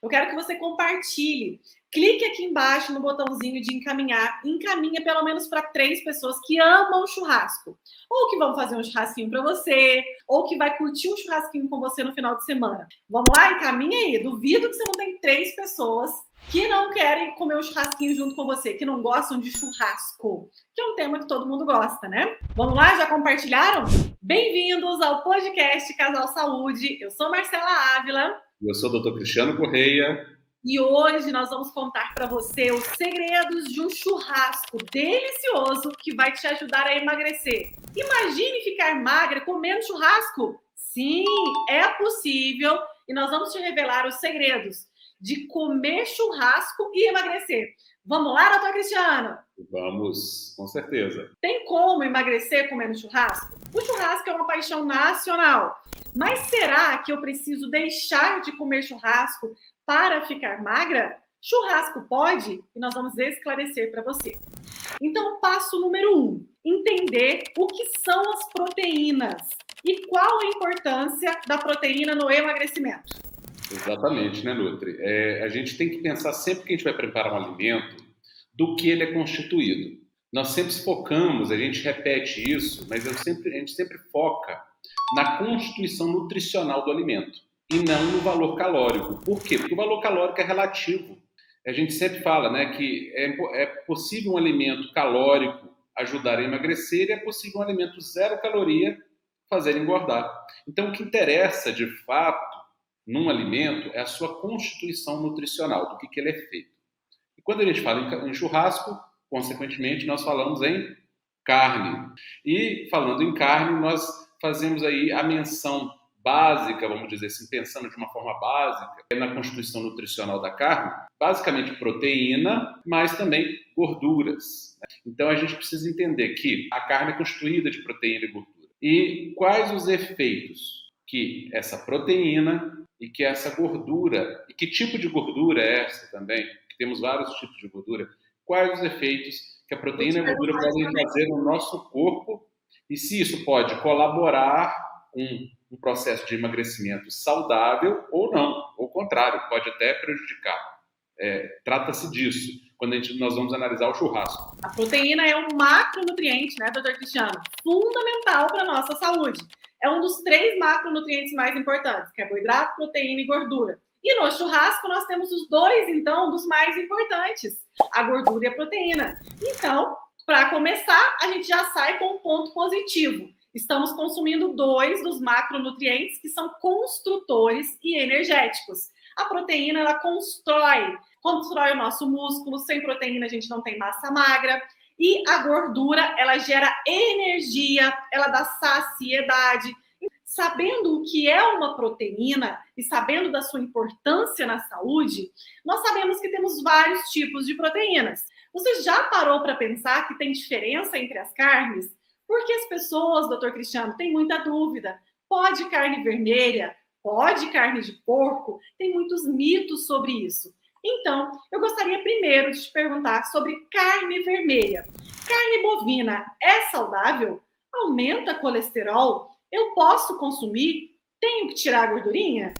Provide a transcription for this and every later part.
Eu quero que você compartilhe. Clique aqui embaixo no botãozinho de encaminhar. Encaminha pelo menos para 3 pessoas que amam churrasco. Ou que vão fazer um churrasquinho para você, ou que vai curtir um churrasquinho com você no final de semana. Vamos lá? Encaminha aí. Duvido que você não tem 3 pessoas que não querem comer um churrasquinho junto com você, que não gostam de churrasco, que é um tema que todo mundo gosta, né? Vamos lá? Já compartilharam? Bem-vindos ao podcast Casal Saúde. Eu sou Marcela Ávila. Eu sou o Dr. Cristiano Correia. E hoje nós vamos contar para você os segredos de um churrasco delicioso que vai te ajudar a emagrecer. Imagine ficar magra comendo churrasco? Sim, é possível. E nós vamos te revelar os segredos de comer churrasco e emagrecer. Vamos lá, doutor Cristiano? Vamos, com certeza. Tem como emagrecer comendo churrasco? O churrasco é uma paixão nacional. Mas será que eu preciso deixar de comer churrasco para ficar magra? Churrasco pode? E nós vamos esclarecer para você. Então, passo número 1, entender o que são as proteínas e qual a importância da proteína no emagrecimento. Exatamente, né, Nutri? A gente tem que pensar sempre que a gente vai preparar um alimento do que ele é constituído. Nós sempre focamos, a gente repete isso, mas a gente sempre foca na constituição nutricional do alimento e não no valor calórico. Por quê? Porque o valor calórico é relativo. A gente sempre fala, né, que é possível um alimento calórico ajudar a emagrecer e é possível um alimento zero caloria fazer engordar. Então, o que interessa, de fato, num alimento é a sua constituição nutricional, do que ele é feito. E quando a gente fala em churrasco, consequentemente, nós falamos em carne. E falando em carne, nós fazemos aí a menção básica, vamos dizer assim, pensando de uma forma básica, na constituição nutricional da carne, basicamente proteína, mas também gorduras. Então a gente precisa entender que a carne é constituída de proteína e gordura. E quais os efeitos que essa proteína e que essa gordura, e que tipo de gordura é essa também, que temos vários tipos de gordura, quais os efeitos que a proteína e a gordura podem fazer no nosso corpo e se isso pode colaborar com um processo de emagrecimento saudável ou não, ou ao contrário, pode até prejudicar. Trata-se disso, quando nós vamos analisar o churrasco. A proteína é um macronutriente, né, doutor Cristiano? Fundamental para a nossa saúde. É um dos 3 macronutrientes mais importantes, carboidrato, proteína e gordura. E no churrasco nós temos os 2, então, dos mais importantes, a gordura e a proteína. Então, para começar, a gente já sai com um ponto positivo. Estamos consumindo 2 dos macronutrientes que são construtores e energéticos. A proteína, ela constrói o nosso músculo. Sem proteína, a gente não tem massa magra. E a gordura, ela gera energia, ela dá saciedade. Sabendo o que é uma proteína e sabendo da sua importância na saúde, nós sabemos que temos vários tipos de proteínas. Você já parou para pensar que tem diferença entre as carnes? Porque as pessoas, doutor Cristiano, têm muita dúvida. Pode carne vermelha? Pode carne de porco? Tem muitos mitos sobre isso. Então, eu gostaria primeiro de te perguntar sobre carne vermelha. Carne bovina é saudável? Aumenta colesterol? Eu posso consumir? Tenho que tirar a gordurinha?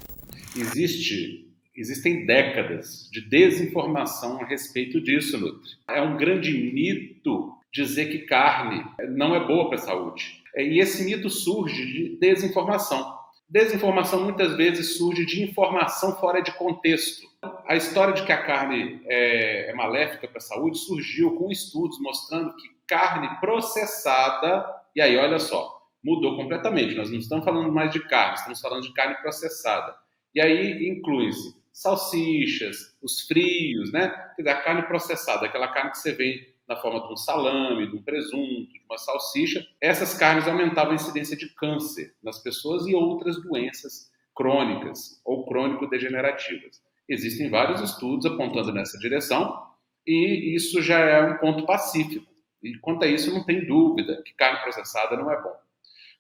Existem décadas de desinformação a respeito disso, Nutri. É um grande mito dizer que carne não é boa para a saúde. E esse mito surge de desinformação. Desinformação muitas vezes surge de informação fora de contexto. A história de que a carne é maléfica para a saúde surgiu com estudos mostrando que carne processada, e aí olha só, mudou completamente. Nós não estamos falando mais de carne, estamos falando de carne processada. E aí inclui-se salsichas, os frios, né? Quer dizer, a carne processada, aquela carne que você vê na forma de um salame, de um presunto, de uma salsicha. Essas carnes aumentavam a incidência de câncer nas pessoas e outras doenças crônicas ou crônico-degenerativas. Existem vários estudos apontando nessa direção e isso já é um ponto pacífico. E quanto a isso, não tem dúvida que carne processada não é bom.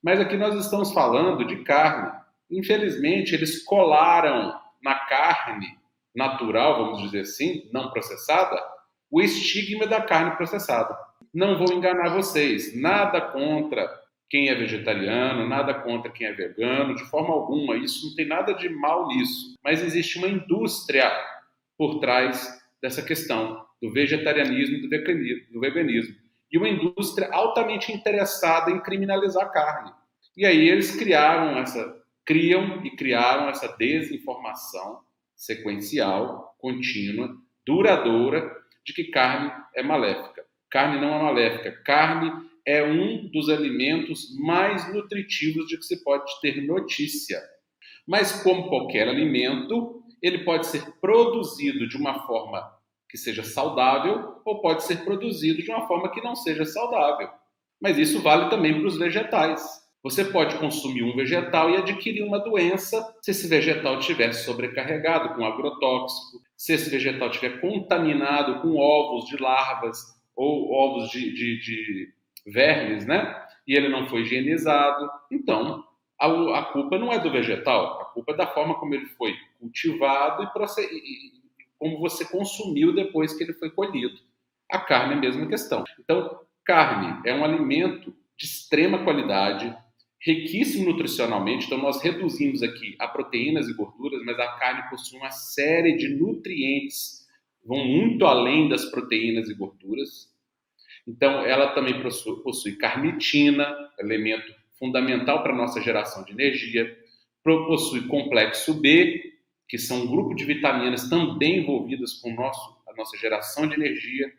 Mas aqui nós estamos falando de carne. Infelizmente, eles colaram na carne natural, vamos dizer assim, não processada, o estigma da carne processada. Não vou enganar vocês, nada contra quem é vegetariano, nada contra quem é vegano, de forma alguma, isso não tem nada de mal nisso. Mas existe uma indústria por trás dessa questão do vegetarianismo e do veganismo. E uma indústria altamente interessada em criminalizar a carne. E aí eles criaram essa desinformação sequencial, contínua, duradoura, de que carne é maléfica. Carne não é maléfica. Carne é um dos alimentos mais nutritivos de que se pode ter notícia. Mas, como qualquer alimento, ele pode ser produzido de uma forma que seja saudável ou pode ser produzido de uma forma que não seja saudável. Mas isso vale também para os vegetais. Você pode consumir um vegetal e adquirir uma doença se esse vegetal estiver sobrecarregado com agrotóxico, se esse vegetal estiver contaminado com ovos de larvas ou ovos de vermes, né? E ele não foi higienizado. Então, a culpa não é do vegetal, a culpa é da forma como ele foi cultivado e como você consumiu depois que ele foi colhido. A carne é a mesma questão. Então, carne é um alimento de extrema qualidade, riquíssimo nutricionalmente. Então, nós reduzimos aqui a proteínas e gorduras, mas a carne possui uma série de nutrientes, vão muito além das proteínas e gorduras. Então, ela também possui carnitina, elemento fundamental para a nossa geração de energia, possui complexo B, que são um grupo de vitaminas também envolvidas com a nossa geração de energia.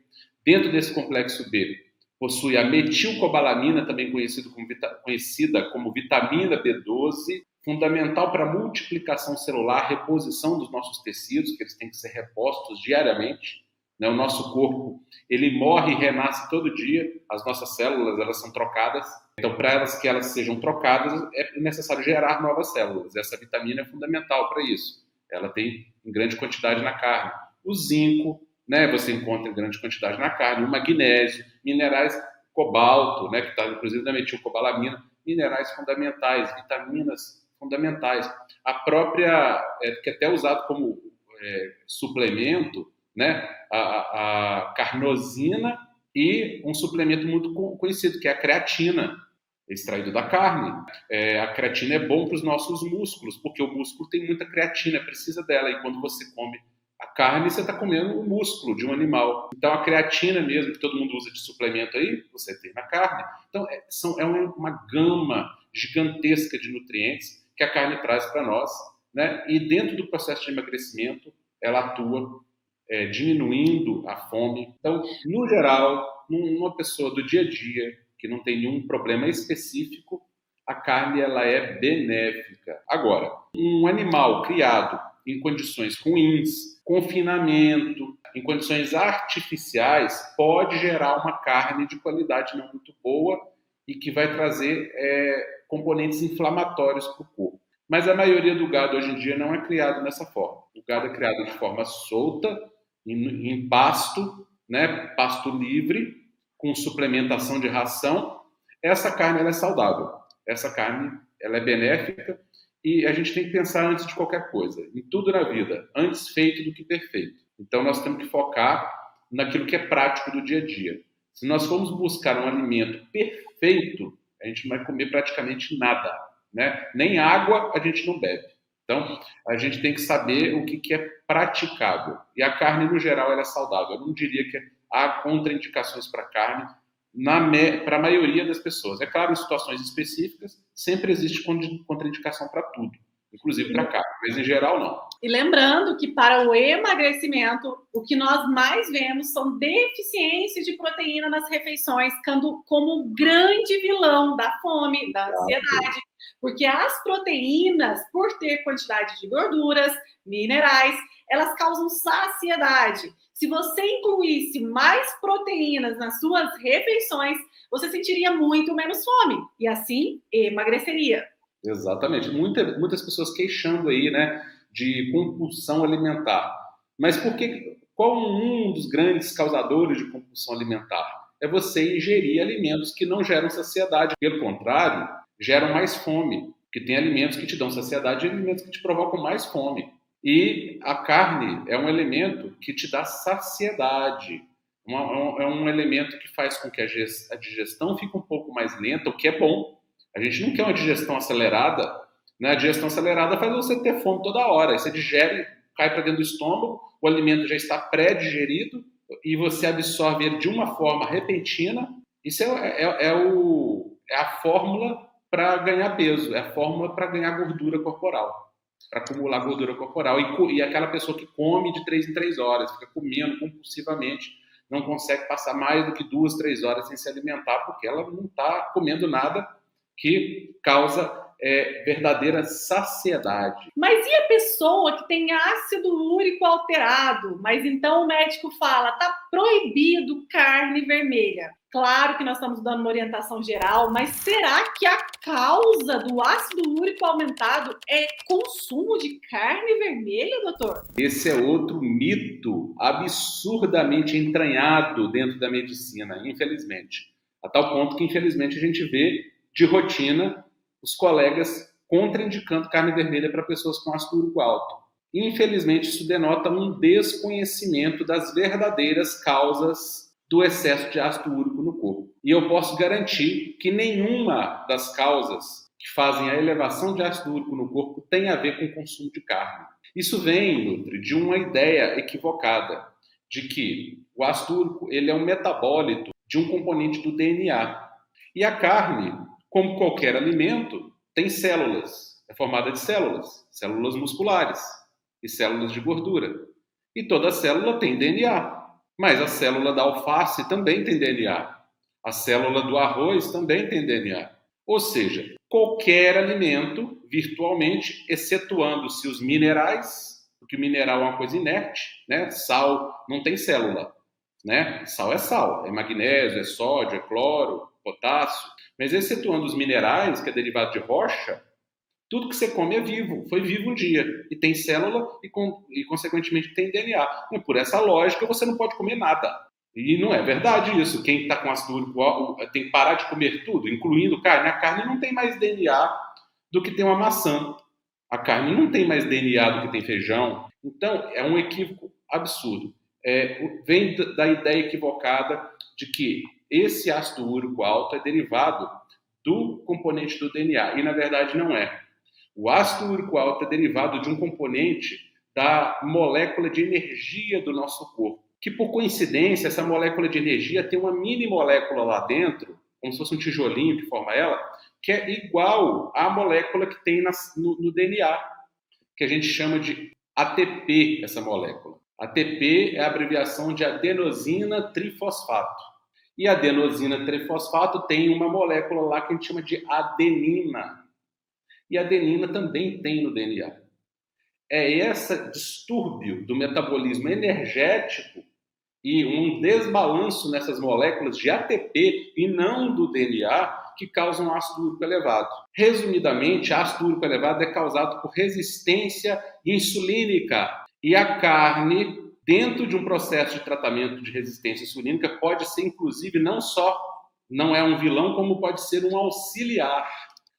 Dentro desse complexo B, possui a metilcobalamina, também conhecida como vitamina B12, fundamental para a multiplicação celular, reposição dos nossos tecidos, que eles têm que ser repostos diariamente. O nosso corpo, ele morre e renasce todo dia, as nossas células, elas são trocadas. Então, para que elas sejam trocadas, é necessário gerar novas células. Essa vitamina é fundamental para isso. Ela tem em grande quantidade na carne. O zinco, você encontra em grande quantidade na carne. O magnésio, minerais, cobalto, que está inclusive na metilcobalamina, minerais fundamentais, vitaminas fundamentais. A própria, que é até usado como suplemento, a carnosina e um suplemento muito conhecido, que é a creatina, extraído da carne. A creatina é bom para os nossos músculos, porque o músculo tem muita creatina, precisa dela, e quando você come a carne, você está comendo o músculo de um animal. Então, a creatina mesmo, que todo mundo usa de suplemento aí, você tem na carne. Então, é uma gama gigantesca de nutrientes que a carne traz para nós, e dentro do processo de emagrecimento, ela atua diminuindo a fome. Então, no geral, numa pessoa do dia a dia, que não tem nenhum problema específico, a carne ela é benéfica. Agora, um animal criado em condições ruins, confinamento, em condições artificiais, pode gerar uma carne de qualidade não muito boa e que vai trazer componentes inflamatórios para o corpo. Mas a maioria do gado hoje em dia não é criado dessa forma. O gado é criado de forma solta, em pasto, pasto livre, com suplementação de ração. Essa carne ela é saudável, essa carne ela é benéfica e a gente tem que pensar antes de qualquer coisa, em tudo na vida, antes feito do que perfeito. Então nós temos que focar naquilo que é prático do dia a dia. Se nós formos buscar um alimento perfeito, a gente não vai comer praticamente nada, nem água a gente não bebe. Então, a gente tem que saber o que é praticável. E a carne, no geral, ela é saudável. Eu não diria que há contraindicações para a carne para a maioria das pessoas. É claro, em situações específicas, sempre existe contraindicação para tudo, inclusive para a carne, mas em geral não. E lembrando que para o emagrecimento, o que nós mais vemos são deficiências de proteína nas refeições, como grande vilão da fome, da ansiedade. Porque as proteínas, por ter quantidade de gorduras, minerais, elas causam saciedade. Se você incluísse mais proteínas nas suas refeições, você sentiria muito menos fome e assim emagreceria. Exatamente. Muitas pessoas queixando aí, de compulsão alimentar. Mas qual um dos grandes causadores de compulsão alimentar? É você ingerir alimentos que não geram saciedade. Pelo contrário, geram mais fome, porque tem alimentos que te dão saciedade e alimentos que te provocam mais fome. E a carne é um elemento que te dá saciedade, é um elemento que faz com que a digestão fique um pouco mais lenta, o que é bom, A gente não quer uma digestão acelerada, né? A digestão acelerada faz você ter fome toda hora. Aí você digere, cai para dentro do estômago, o alimento já está pré-digerido e você absorve ele de uma forma repentina. Isso é a fórmula para ganhar peso, é a fórmula para ganhar gordura corporal, para acumular gordura corporal. E aquela pessoa que come de 3 em 3 horas, fica comendo compulsivamente, não consegue passar mais do que 2, 3 horas sem se alimentar, porque ela não está comendo nada que causa verdadeira saciedade. Mas e a pessoa que tem ácido úrico alterado? Mas então o médico fala, tá proibido carne vermelha. Claro que nós estamos dando uma orientação geral, mas será que a causa do ácido úrico aumentado é consumo de carne vermelha, doutor? Esse é outro mito absurdamente entranhado dentro da medicina, infelizmente. A tal ponto que, infelizmente, a gente vê de rotina os colegas contraindicando carne vermelha para pessoas com ácido úrico alto. Infelizmente, isso denota um desconhecimento das verdadeiras causas do excesso de ácido úrico no corpo. E eu posso garantir que nenhuma das causas que fazem a elevação de ácido úrico no corpo tem a ver com o consumo de carne. Isso vem, Nutri, de uma ideia equivocada de que o ácido úrico ele é um metabólito de um componente do DNA. E a carne, como qualquer alimento, tem células. É formada de células musculares e células de gordura. E toda célula tem DNA. Mas a célula da alface também tem DNA. A célula do arroz também tem DNA. Ou seja, qualquer alimento, virtualmente, excetuando-se os minerais, porque o mineral é uma coisa inerte, né? Sal não tem célula, né? Sal, é magnésio, é sódio, é cloro, potássio. Mas excetuando os minerais, que é derivado de rocha, tudo que você come é vivo, foi vivo um dia, e tem célula e consequentemente, tem DNA. E por essa lógica, você não pode comer nada. E não é verdade isso. Quem está com ácido úrico tem que parar de comer tudo, incluindo carne. A carne não tem mais DNA do que tem uma maçã. A carne não tem mais DNA do que tem feijão. Então, é um equívoco absurdo. Vem da ideia equivocada de que esse ácido úrico alto é derivado do componente do DNA. E, na verdade, não é. O ácido úrico alto é derivado de um componente da molécula de energia do nosso corpo. Que, por coincidência, essa molécula de energia tem uma mini molécula lá dentro, como se fosse um tijolinho que forma ela, que é igual à molécula que tem no DNA, que a gente chama de ATP, essa molécula. ATP é a abreviação de adenosina trifosfato. E a adenosina trifosfato tem uma molécula lá que a gente chama de adenina. E a adenina também tem no DNA. É esse distúrbio do metabolismo energético e um desbalanço nessas moléculas de ATP e não do DNA que causam ácido úrico elevado. Resumidamente, ácido úrico elevado é causado por resistência insulínica. E a carne, dentro de um processo de tratamento de resistência insulínica, pode ser, inclusive, não é um vilão, como pode ser um auxiliar.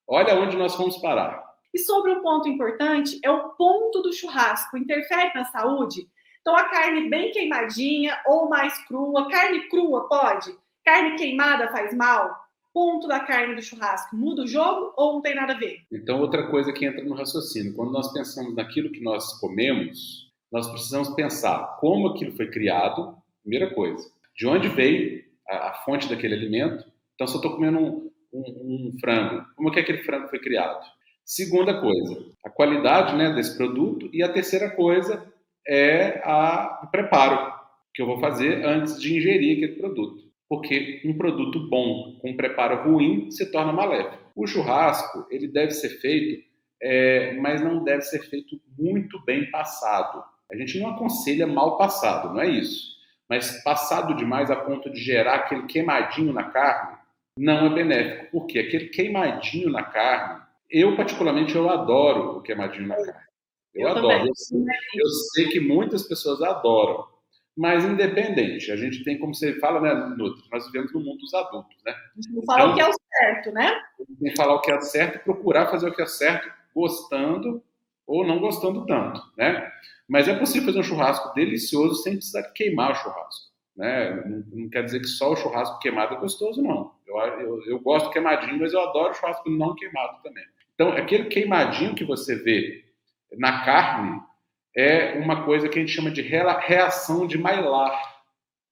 Olha onde nós vamos parar. E sobre um ponto importante, é o ponto do churrasco. Interfere na saúde? Então, a carne bem queimadinha ou mais crua. Carne crua pode? Carne queimada faz mal? Ponto da carne do churrasco. Muda o jogo ou não tem nada a ver? Então, outra coisa que entra no raciocínio. Quando nós pensamos naquilo que nós comemos, nós precisamos pensar como aquilo foi criado, primeira coisa. De onde veio a fonte daquele alimento. Então, se eu estou comendo um frango, como é que aquele frango foi criado? Segunda coisa, a qualidade, né, desse produto. E a terceira coisa é o preparo que eu vou fazer antes de ingerir aquele produto. Porque um produto bom com um preparo ruim se torna maléfico. O churrasco, ele deve ser feito, mas não deve ser feito muito bem passado. A gente não aconselha mal passado, não é isso. Mas passado demais a ponto de gerar aquele queimadinho na carne, não é benéfico. Porque aquele queimadinho na carne, eu particularmente adoro o queimadinho na carne. Eu adoro. Eu sei que muitas pessoas adoram. Mas independente, a gente tem, como você fala, né, Nutri, nós vivemos no mundo dos adultos, né? A gente não fala o que é o certo, né? Tem que falar o que é certo e procurar fazer o que é certo, gostando ou não gostando tanto, né? Mas é possível fazer um churrasco delicioso sem precisar queimar o churrasco, né? Não quer dizer que só o churrasco queimado é gostoso, não. Eu Eu gosto queimadinho, mas eu adoro churrasco não queimado também. Então, aquele queimadinho que você vê na carne é uma coisa que a gente chama de reação de Maillard.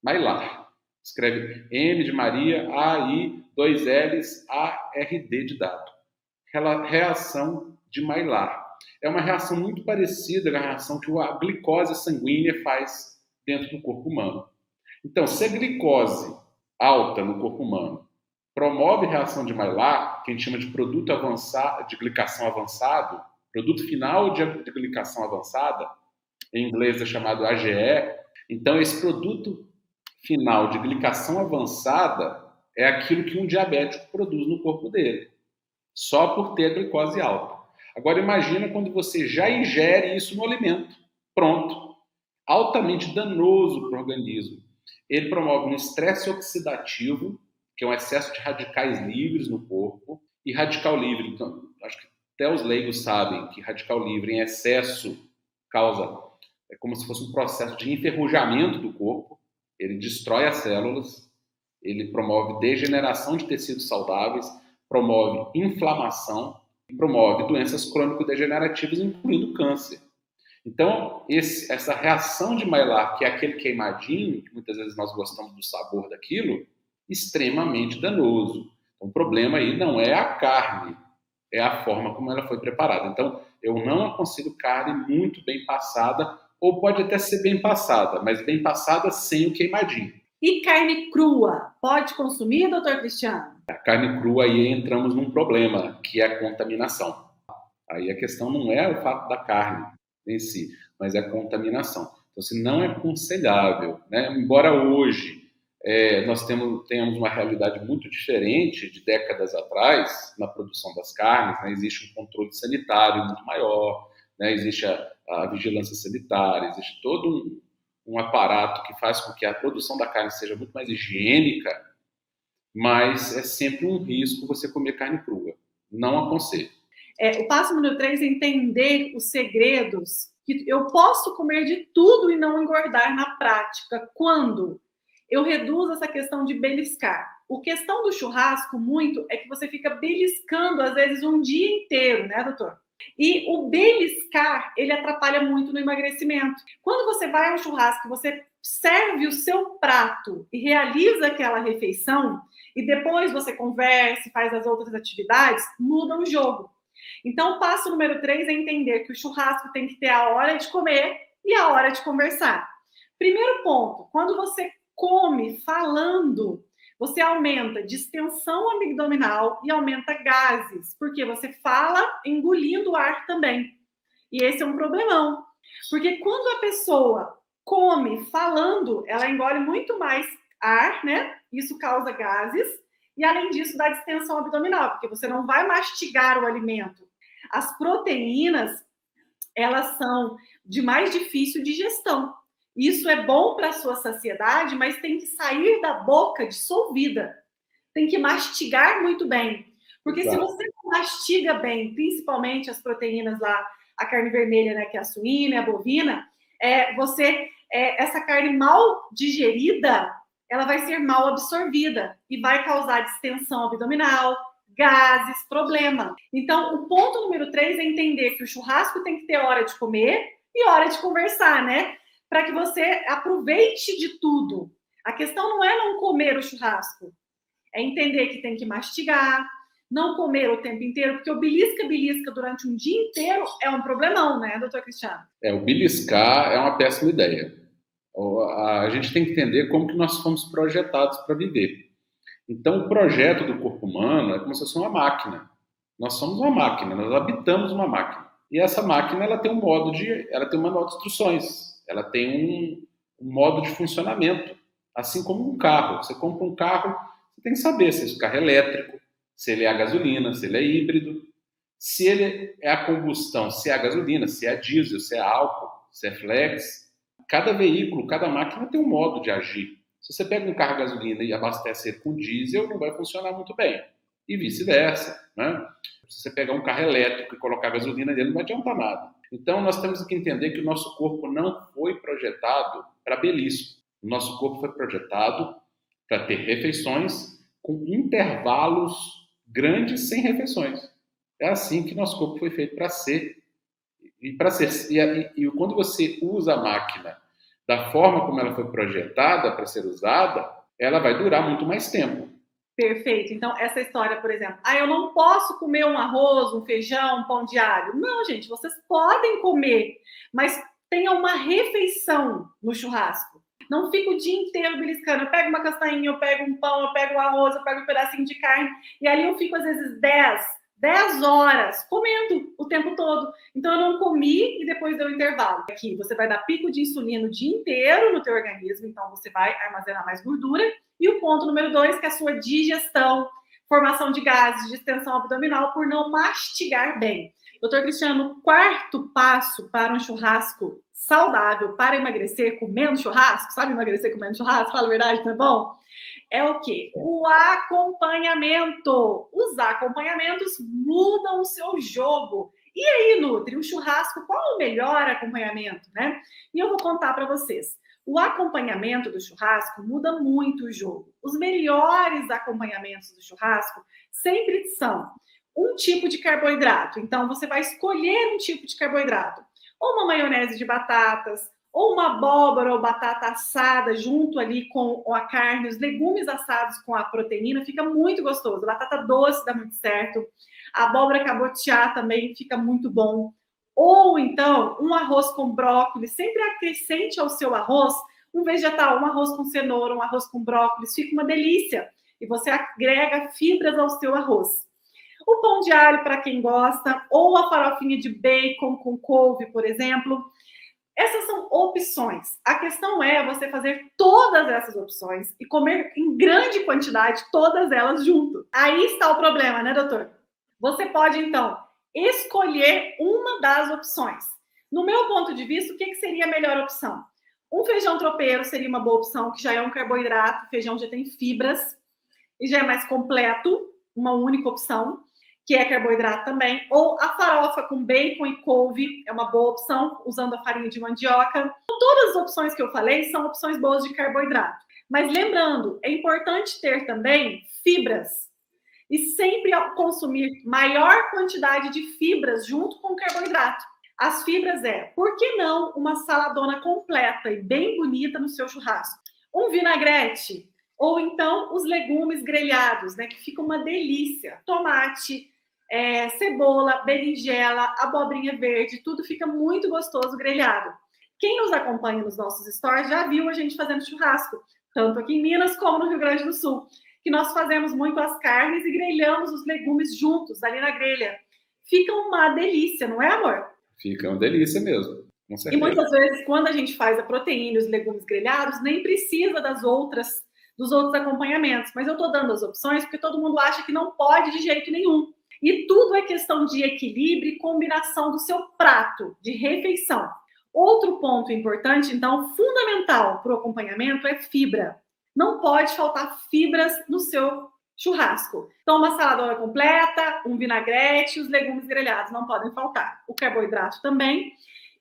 Maillard. Escreve M de Maria, A-I, 2 L's, A-R-D de dado. Reação de Maillard. É uma reação muito parecida com a reação que a glicose sanguínea faz dentro do corpo humano. Então, se a glicose alta no corpo humano promove reação de Maillard, que a gente chama de produto avançado, de glicação avançado, produto final de glicação avançada, em inglês é chamado AGE. Então, esse produto final de glicação avançada é aquilo que um diabético produz no corpo dele, só por ter a glicose alta. Agora, imagina quando você já ingere isso no alimento. Pronto. Altamente danoso para o organismo. Ele promove um estresse oxidativo, que é um excesso de radicais livres no corpo, e radical livre. Então, acho que até os leigos sabem que radical livre em excesso causa, é como se fosse um processo de enferrujamento do corpo. Ele destrói as células, ele promove degeneração de tecidos saudáveis, promove inflamação e promove doenças crônico-degenerativas, incluindo câncer. Então, essa reação de Maillard, que é aquele queimadinho, que muitas vezes nós gostamos do sabor daquilo, extremamente danoso. Então, o problema aí não é a carne, é a forma como ela foi preparada. Então, eu não aconselho carne muito bem passada, ou pode até ser bem passada, mas bem passada sem o queimadinho. E carne crua, pode consumir, doutor Cristiano? A carne crua aí entramos num problema, que é a contaminação. Aí a questão não é o fato da carne em si, mas é a contaminação. Então, se não é aconselhável, né? Embora hoje nós tenhamos uma realidade muito diferente de décadas atrás na produção das carnes, né? Existe um controle sanitário muito maior, né? Existe a vigilância sanitária, existe todo um aparato que faz com que a produção da carne seja muito mais higiênica, mas é sempre um risco você comer carne crua. Não aconselho. O passo número 3 é entender os segredos, que eu posso comer de tudo e não engordar na prática, quando eu reduzo essa questão de beliscar. A questão do churrasco, muito, é que você fica beliscando, às vezes, um dia inteiro, né, doutor? E o beliscar, ele atrapalha muito no emagrecimento. Quando você vai ao churrasco, você serve o seu prato e realiza aquela refeição, e depois você conversa e faz as outras atividades, muda o jogo. Então, o passo número 3 é entender que o churrasco tem que ter a hora de comer e a hora de conversar. Primeiro ponto, quando você come falando, você aumenta distensão abdominal e aumenta gases, porque você fala engolindo ar também. E esse é um problemão, porque quando a pessoa come falando, ela engole muito mais ar, né? Isso causa gases, e além disso dá distensão abdominal, porque você não vai mastigar o alimento. As proteínas, elas são de mais difícil digestão. Isso é bom para a sua saciedade, mas tem que sair da boca dissolvida. Tem que mastigar muito bem. Porque se você não mastiga bem, principalmente as proteínas lá, a carne vermelha, né, que é a suína, a bovina, essa carne mal digerida, ela vai ser mal absorvida e vai causar distensão abdominal, gases, problema. Então, o ponto número 3 é entender que o churrasco tem que ter hora de comer e hora de conversar, né? Para que você aproveite de tudo. A questão não é não comer o churrasco, é entender que tem que mastigar, não comer o tempo inteiro, porque o belisca durante um dia inteiro é um problemão, né, doutor Cristiano? O beliscar é uma péssima ideia. A gente tem que entender como que nós fomos projetados para viver. Então, o projeto do corpo humano é como se fosse uma máquina. Nós somos uma máquina, nós habitamos uma máquina. E essa máquina, ela tem um manual de instruções, ela tem um modo de funcionamento, assim como um carro. Você compra um carro, você tem que saber se esse carro é elétrico, se ele é a gasolina, se ele é híbrido, se ele é a combustão, se é a gasolina, se é a diesel, se é álcool, se é flex. Cada veículo, cada máquina tem um modo de agir. Se você pega um carro a gasolina e abastece ele com diesel, não vai funcionar muito bem. E vice-versa, né? Se você pegar um carro elétrico e colocar gasolina nele, não vai adiantar nada. Então, nós temos que entender que o nosso corpo não foi projetado para belisco. O nosso corpo foi projetado para ter refeições, com intervalos grandes sem refeições. É assim que nosso corpo foi feito para ser. E quando você usa a máquina da forma como ela foi projetada para ser usada, ela vai durar muito mais tempo. Perfeito. Então, essa história, por exemplo, eu não posso comer um arroz, um feijão, um pão diário. Não, gente, vocês podem comer, mas tenha uma refeição no churrasco. Não fica o dia inteiro beliscando. Eu pego uma castanhinha, eu pego um pão, eu pego um arroz, eu pego um pedacinho de carne, e ali eu fico, às vezes, 10 horas comendo o tempo todo. Então, eu não comi e depois deu intervalo. Aqui, você vai dar pico de insulina o dia inteiro no teu organismo, então você vai armazenar mais gordura. E o ponto número 2, que é a sua digestão, formação de gases, distensão abdominal, por não mastigar bem. Doutor Cristiano, o quarto passo para um churrasco saudável, para emagrecer comendo churrasco, sabe emagrecer comendo churrasco? Fala a verdade, não é bom? É o quê? O acompanhamento. Os acompanhamentos mudam o seu jogo. E aí, Nutri, o churrasco, qual o melhor acompanhamento, né? E eu vou contar para vocês. O acompanhamento do churrasco muda muito o jogo. Os melhores acompanhamentos do churrasco sempre são um tipo de carboidrato. Então, você vai escolher um tipo de carboidrato. Ou uma maionese de batatas, ou uma abóbora ou batata assada junto ali com a carne, os legumes assados com a proteína, fica muito gostoso. A batata doce dá muito certo. A abóbora cabotiá também fica muito bom. Ou então, um arroz com brócolis, sempre acrescente ao seu arroz um vegetal, um arroz com cenoura, um arroz com brócolis, fica uma delícia. E você agrega fibras ao seu arroz. O pão de alho, para quem gosta, ou a farofinha de bacon com couve, por exemplo. Essas são opções. A questão é você fazer todas essas opções e comer em grande quantidade todas elas junto. Aí está o problema, né, doutor? Você pode, então, escolher uma das opções. No meu ponto de vista, o que seria a melhor opção? Um feijão tropeiro seria uma boa opção, que já é um carboidrato, o feijão já tem fibras e já é mais completo, uma única opção, que é carboidrato também. Ou a farofa com bacon e couve é uma boa opção, usando a farinha de mandioca. Todas as opções que eu falei são opções boas de carboidrato. Mas lembrando, é importante ter também fibras. E sempre consumir maior quantidade de fibras junto com o carboidrato. As fibras por que não uma saladona completa e bem bonita no seu churrasco? Um vinagrete, ou então os legumes grelhados, né, que fica uma delícia. Tomate, cebola, berinjela, abobrinha verde, tudo fica muito gostoso grelhado. Quem nos acompanha nos nossos stories já viu a gente fazendo churrasco, tanto aqui em Minas como no Rio Grande do Sul, que nós fazemos muito as carnes e grelhamos os legumes juntos ali na grelha. Fica uma delícia, não é, amor? Fica uma delícia mesmo, com certeza. E muitas vezes, quando a gente faz a proteína e os legumes grelhados, nem precisa dos outros acompanhamentos. Mas eu estou dando as opções porque todo mundo acha que não pode de jeito nenhum. E tudo é questão de equilíbrio e combinação do seu prato de refeição. Outro ponto importante, então, fundamental para o acompanhamento é fibra. Não pode faltar fibras no seu churrasco. Então, uma saladona completa, um vinagrete, os legumes grelhados não podem faltar. O carboidrato também.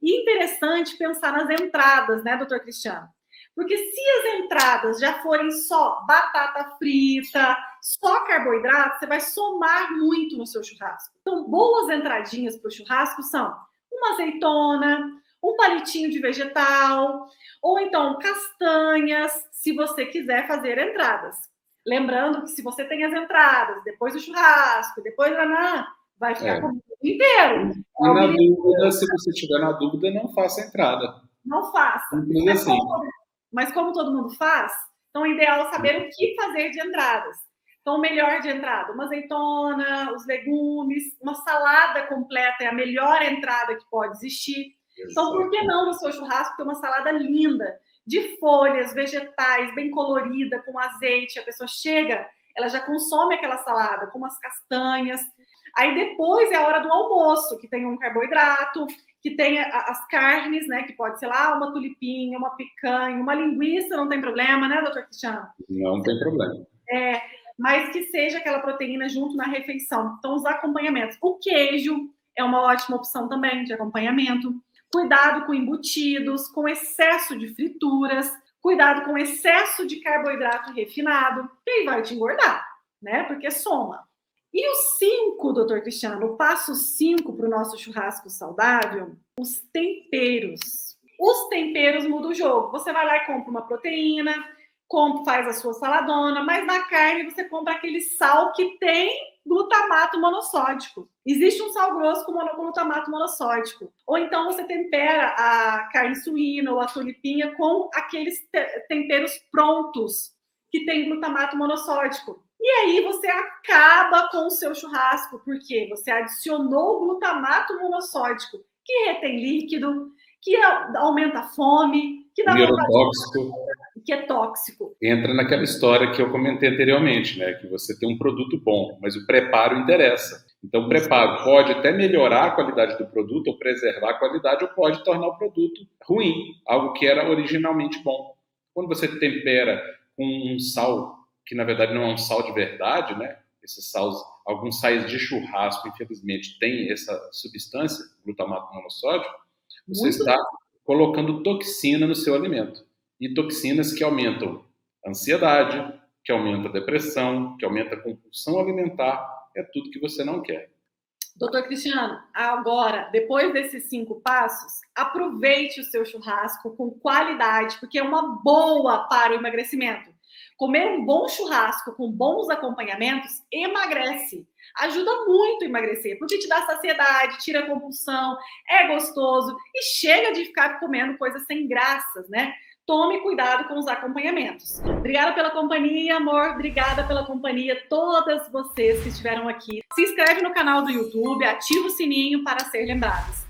E interessante pensar nas entradas, né, doutor Cristiano? Porque se as entradas já forem só batata frita, só carboidrato, você vai somar muito no seu churrasco. Então, boas entradinhas para o churrasco são uma azeitona, um palitinho de vegetal, ou então castanhas, se você quiser fazer entradas. Lembrando que se você tem as entradas, depois o churrasco, depois vai ficar comendo o dia inteiro. E na dúvida, se você estiver na dúvida, não faça a entrada. Não faça. Mas como todo mundo faz, então é ideal saber o que fazer de entradas. Então, o melhor de entrada, uma azeitona, os legumes, uma salada completa é a melhor entrada que pode existir. Então, por que não no seu churrasco ter uma salada linda, de folhas, vegetais, bem colorida, com azeite? A pessoa chega, ela já consome aquela salada com umas castanhas. Aí depois é a hora do almoço, que tem um carboidrato, que tem as carnes, né? Que pode ser lá uma tulipinha, uma picanha, uma linguiça, não tem problema, né, doutor Cristiano? Não tem problema. Mas que seja aquela proteína junto na refeição. Então, os acompanhamentos. O queijo é uma ótima opção também de acompanhamento. Cuidado com embutidos, com excesso de frituras. Cuidado com excesso de carboidrato refinado, que aí vai te engordar. né? Porque soma. E o 5, doutor Cristiano, o passo 5 para o nosso churrasco saudável, os temperos. Os temperos mudam o jogo. Você vai lá e compra uma proteína, faz a sua saladona, mas na carne você compra aquele sal que tem glutamato monossódico. Existe um sal grosso com glutamato monossódico. Ou então você tempera a carne suína ou a tulipinha com aqueles temperos prontos que tem glutamato monossódico. E aí você acaba com o seu churrasco, porque você adicionou glutamato monossódico, que retém líquido, que aumenta a fome, que dá neurotóxico, que é tóxico. Entra naquela história que eu comentei anteriormente, né? Que você tem um produto bom, mas o preparo interessa. Então, o preparo pode até melhorar a qualidade do produto, ou preservar a qualidade, ou pode tornar o produto ruim, algo que era originalmente bom. Quando você tempera com um sal, que na verdade não é um sal de verdade, né? Esses sais, alguns sais de churrasco, infelizmente, têm essa substância, glutamato monossódico, você está colocando toxina no seu alimento. E toxinas que aumentam a ansiedade, que aumentam a depressão, que aumentam a compulsão alimentar, é tudo que você não quer. Doutor Cristiano, agora, depois desses 5 passos, aproveite o seu churrasco com qualidade, porque é uma boa para o emagrecimento. Comer um bom churrasco com bons acompanhamentos emagrece. Ajuda muito a emagrecer, porque te dá saciedade, tira a compulsão, é gostoso e chega de ficar comendo coisas sem graças, né? Tome cuidado com os acompanhamentos. Obrigada pela companhia, amor. Obrigada pela companhia, todas vocês que estiveram aqui. Se inscreve no canal do YouTube, ativa o sininho para ser lembrados.